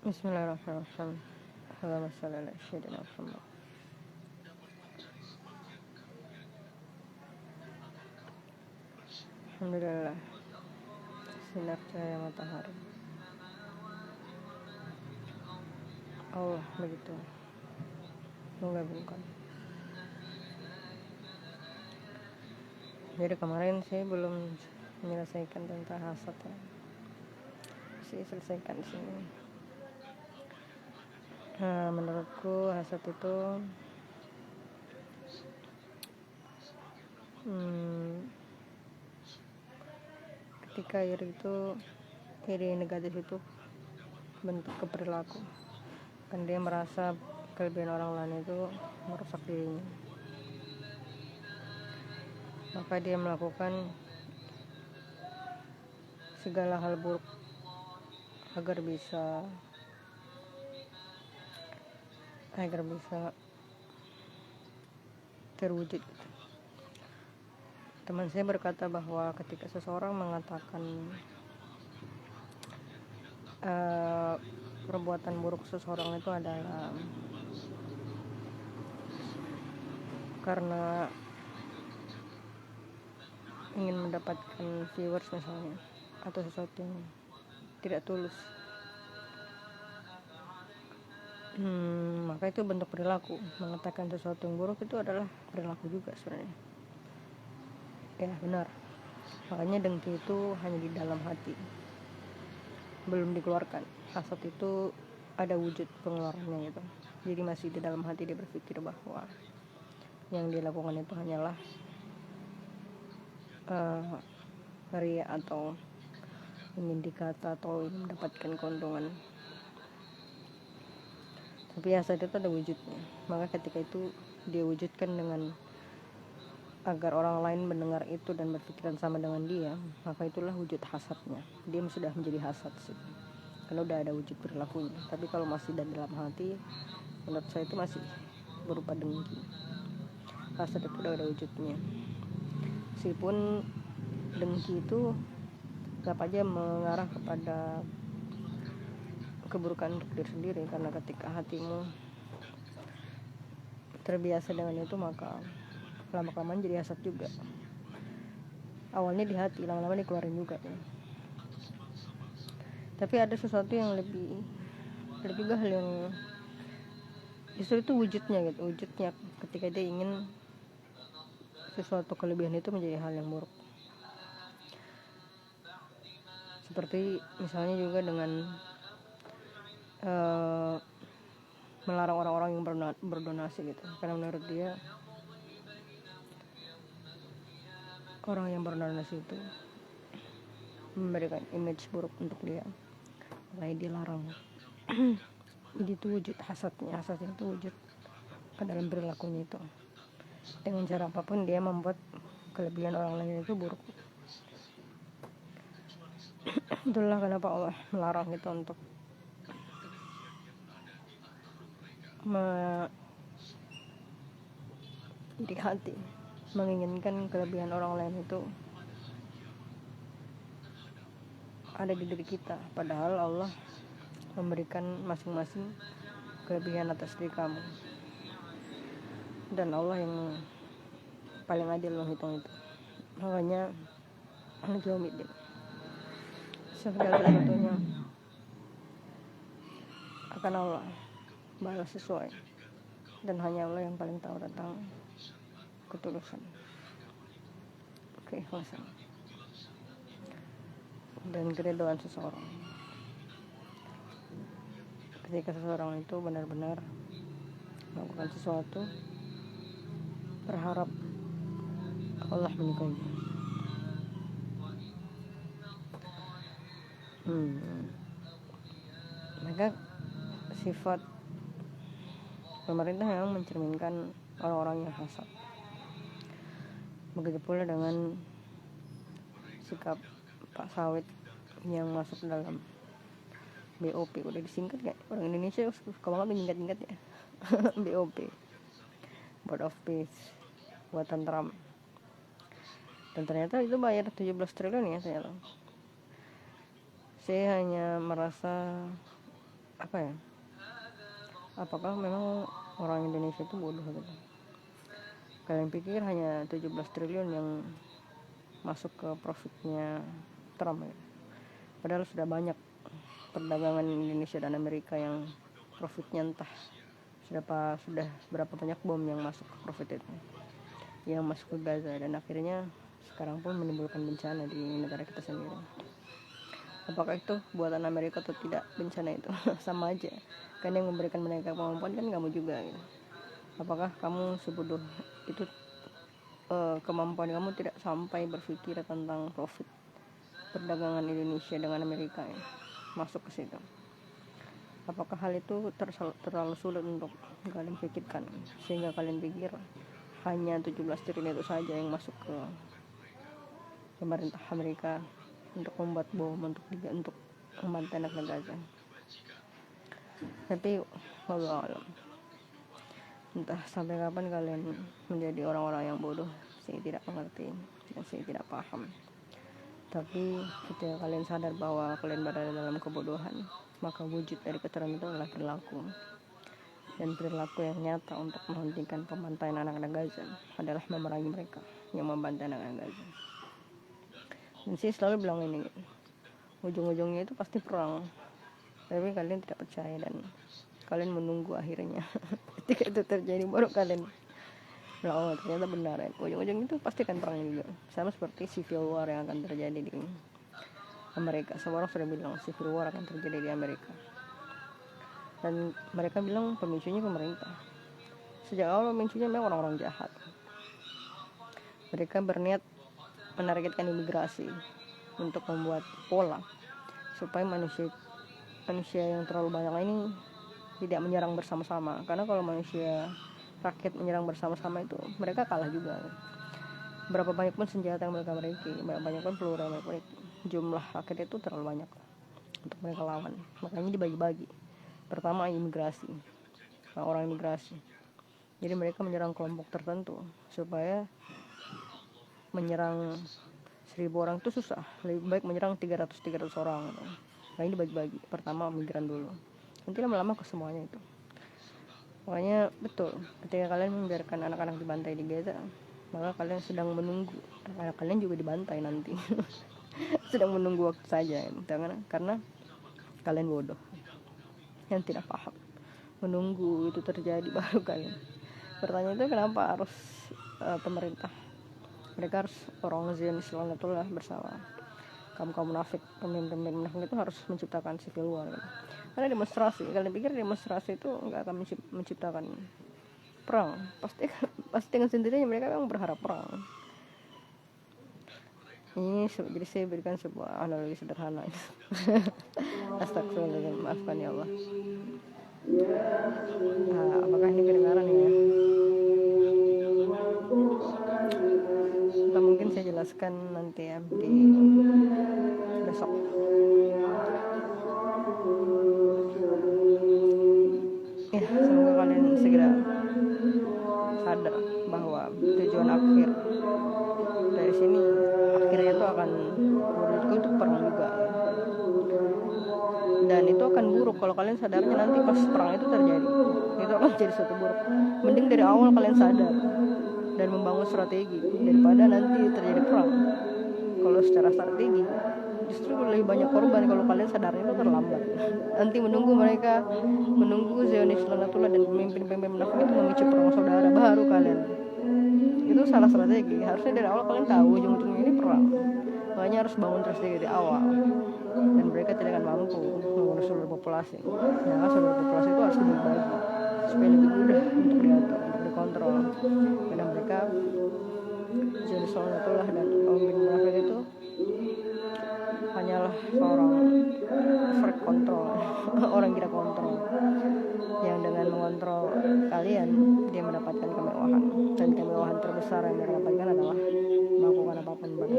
Bismillahirrahmanirrahim. Allahumma shalli ala sayyidina Muhammad. Alhamdulillah, sinar cahaya matahari. Allah begitu menggabungkan. Jadi kemarin saya belum menyelesaikan tentang hasad ya. Saya selesaikan di sini. Menurutku hasad itu ketika iri negatif itu bentuk keperilaku, kan dia merasa kelebihan orang lain itu merusak dirinya, maka dia melakukan segala hal buruk agar bisa terwujud. Teman saya berkata bahwa ketika seseorang mengatakan perbuatan buruk seseorang itu adalah karena ingin mendapatkan viewers misalnya, atau sesuatu yang tidak tulus, maka itu bentuk perilaku. Mengatakan sesuatu yang buruk itu adalah perilaku juga sebenarnya. Ya benar, makanya dengki itu hanya di dalam hati, belum dikeluarkan. Hasad itu ada wujud pengeluarannya gitu. Jadi masih di dalam hati dia berpikir bahwa yang dia lakukan itu hanyalah ria atau ingin dikata atau ingin mendapatkan keuntungan. Tapi hasad itu ada wujudnya, maka ketika itu dia wujudkan dengan agar orang lain mendengar itu dan berpikiran sama dengan dia, maka itulah wujud hasadnya. Dia sudah menjadi hasad sih, karena udah ada wujud perilakunya. Tapi kalau masih dari dalam hati, menurut saya itu masih berupa dengki. Hasad itu udah ada wujudnya. Meskipun dengki itu tetap aja mengarah kepada keburukan untuk diri sendiri, karena ketika hatimu terbiasa dengan itu, maka lama-kelamaan jadi hasad juga. Awalnya di hati, lama-lama dikeluarin juga ya. Tapi ada sesuatu yang lebih juga, hal yang justru itu wujudnya gitu. Wujudnya ketika dia ingin sesuatu kelebihan itu menjadi hal yang buruk. Seperti misalnya juga dengan melarang orang-orang yang berdonasi gitu, karena menurut dia orang yang berdonasi itu memberikan image buruk untuk dia, makanya dilarang. Jadi itu wujud hasadnya. Hasadnya itu wujud ke dalam perilakunya itu. Dengan cara apapun dia membuat kelebihan orang lain itu buruk. Itulah kenapa Allah melarang kita untuk iri hati, menginginkan kelebihan orang lain itu ada di diri kita, padahal Allah memberikan masing-masing kelebihan atas diri kamu, dan Allah yang paling adil menghitung itu. Makanya al-jawmiddin, segala sesuatunya akan Allah balas sesuai, dan hanya Allah yang paling tahu tentang ketulusan, keikhlasan, dan keridhaan seseorang. Ketika seseorang itu benar-benar melakukan sesuatu berharap Allah menyukainya. Maka sifat pemerintah yang mencerminkan orang-orang yang hasad. Begitu pula dengan sikap Pak Sawit yang masuk dalam BOP. Udah disingkat gak? Orang Indonesia suka banget menyingkat-nyingkat ya. BOP, Board of Peace, buatan Trump. Dan ternyata itu bayar 17 triliun ya ternyata. Saya hanya merasa apa ya, apakah memang orang Indonesia itu bodoh gitu? Kalian pikir hanya 17 triliun yang masuk ke profitnya Trump ya? Padahal sudah banyak perdagangan Indonesia dan Amerika yang profitnya entah sudah berapa banyak bom yang masuk ke profit itu, yang masuk ke Gaza, dan akhirnya sekarang pun menimbulkan bencana di negara kita sendiri. Apakah itu buatan Amerika atau tidak bencana itu? Sama aja kan, yang memberikan mereka kemampuan kan kamu juga gitu. Apakah kamu sebodoh itu, kemampuan kamu tidak sampai berpikir tentang profit perdagangan Indonesia dengan Amerika ya, masuk ke situ? Apakah hal itu terlalu sulit untuk kalian pikirkan sehingga kalian pikir hanya 17 triliun itu saja yang masuk ke pemerintah Amerika untuk membuat bom untuk membantai negara Gaza? Tapi wallahu alam, entah sampai kapan kalian menjadi orang-orang yang bodoh. Saya tidak mengerti dan saya tidak paham. Tapi ketika kalian sadar bahwa kalian berada dalam kebodohan, maka wujud dari keterangan itu adalah perilaku. Dan perilaku yang nyata untuk menghentikan pembantaian anak-anak Gaza adalah memerangi mereka yang membantai anak-anak Gaza. Dan saya selalu bilang ini, ujung-ujungnya itu pasti perang. Tapi kalian tidak percaya dan kalian menunggu akhirnya. Ketika itu terjadi baru kalian bilang, oh ternyata benar ya. Ujung-ujung itu pasti akan perang juga. Sama seperti civil war yang akan terjadi di Amerika. Semua orang sudah bilang civil war akan terjadi di Amerika. Dan mereka bilang pemicunya pemerintah. Sejak awal pemicunya memang orang-orang jahat. Mereka berniat menargetkan imigrasi untuk membuat pola supaya manusia yang terlalu banyak ini tidak menyerang bersama-sama. Karena kalau rakyat menyerang bersama-sama itu mereka kalah juga. Berapa banyak pun senjata yang mereka miliki, berapa banyak pun peluru yang mereka miliki, jumlah rakyat itu terlalu banyak untuk mereka lawan. Makanya dibagi-bagi. Pertama imigrasi, orang imigrasi. Jadi mereka menyerang kelompok tertentu supaya menyerang 1000 orang itu susah, lebih baik menyerang 300 orang gitu. Nah ini dibagi-bagi, pertama migran dulu, nanti lama-lama ke semuanya itu. Makanya betul, ketika kalian membiarkan anak-anak dibantai di Gaza, maka kalian sedang menunggu anak kalian juga dibantai nanti. Sedang menunggu waktu saja ya. Karena kalian bodoh yang tidak paham, menunggu itu terjadi baru kalian. Pertanyaan itu kenapa harus pemerintah, mereka harus orang Zionis Lanatullah bersama kaum munafik, pemimpin munafik itu harus menciptakan civil war gitu. Karena demonstrasi, kalian pikir demonstrasi itu nggak akan menciptakan perang? Pasti dengan sendirinya mereka memang berharap perang. Ini jadi saya berikan sebuah analogi sederhana. Astagfirullahaladzim, maafkan ya Allah. Apakah ini kedengaran ya? Atau mungkin saya jelaskan nanti ya di besok. Ya, semoga kalian segera sadar bahwa tujuan akhir dari sini akhirnya itu akan menurutku itu perang juga. Dan itu akan buruk kalau kalian sadarnya nanti pas perang itu terjadi. Itu akan jadi suatu buruk. Mending dari awal kalian sadar dan membangun strategi daripada nanti terjadi perang. Kalau secara strategi justru lebih banyak korban kalau kalian sadarnya itu terlambat. Nanti menunggu Zionis Lanatullah dan pemimpin-pemimpin munafik itu memicu perang saudara baru kalian. Itu salah strategi. Harusnya dari awal kalian tahu ujung-ujungnya ini perang. Makanya harus bangun strategi dari awal. Dan mereka tidak akan mampu mengurus seluruh populasi. Nah, seluruh populasi itu harus dibagi supaya lebih mudah untuk diatur, untuk dikontrol. Karena mereka Zionis Lanatullah dan pemimpin munafik itu hanyalah seorang freak kontrol, orang gila kontrol, yang dengan mengontrol kalian dia mendapatkan kemewahan, dan kemewahan terbesar yang dia dapatkan adalah melakukan apapun pada